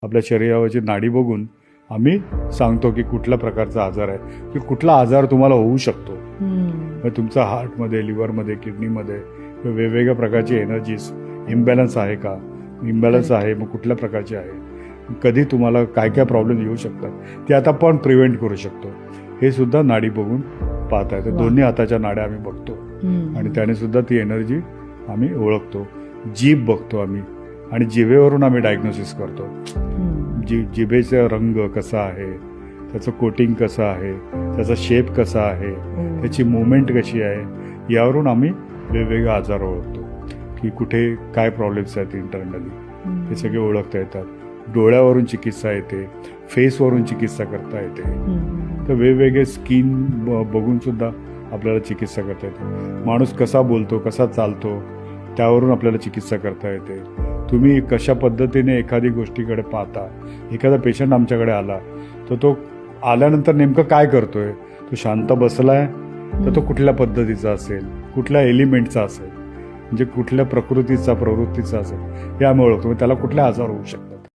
आपल्या शरीरावरची नाडी बघून आम्ही सांगतो की कुठल्या प्रकारचा आजार आहे की कुठला आजार तुम्हाला होऊ शकतो. मग तुमचा हार्टमध्ये, लिव्हरमध्ये, किडनीमध्ये वेगवेगळ्या प्रकारची एनर्जीज इम्बॅलन्स आहे का, इम्बॅलन्स आहे मग कुठल्या प्रकारची आहे, कधी तुम्हाला काय काय प्रॉब्लेम येऊ शकतात ते आता आपण प्रिव्हेंट करू शकतो. हे सुद्धा नाडी बघून पाहता येतं. दोन्ही हाताच्या नाड्या आम्ही बघतो आणि त्याने सुद्धा ती एनर्जी आम्ही ओळखतो. जीभ बघतो आम्ही आणि जिभेवरून आम्ही डायग्नोसिस करतो. जिभेचा रंग कसा आहे, त्याचं कोटिंग कसं आहे, त्याचा शेप कसा आहे, त्याची मुवमेंट कशी आहे, यावरून आम्ही वेगवेगळे आजार ओळखतो की कुठे काय प्रॉब्लेम्स आहेत इंटरनली, ते सगळे ओळखता येतात. डोळ्यावरून चिकित्सा येते, फेसवरून चिकित्सा करता येते. तर वेगवेगळे स्किन बघून सुद्धा आपल्याला चिकित्सा करता येते. माणूस कसा बोलतो, कसा चालतो, त्यावरून आपल्याला चिकित्सा करता येते. तुम्ही कशा पद्धतीने एखादी गोष्टीकडे पाहता. एखादा पेशंट आमच्याकडे आला तर तो आल्यानंतर नेमकं काय करतोय, तो शांत बसलाय तर तो कुठल्या पद्धतीचा असेल, कुठल्या एलिमेंटचा असेल, म्हणजे कुठल्या प्रकृतीचा, प्रवृत्तीचा असेल, हे आम्ही ओळखतो. त्याला कुठले आजार होऊ शकतात.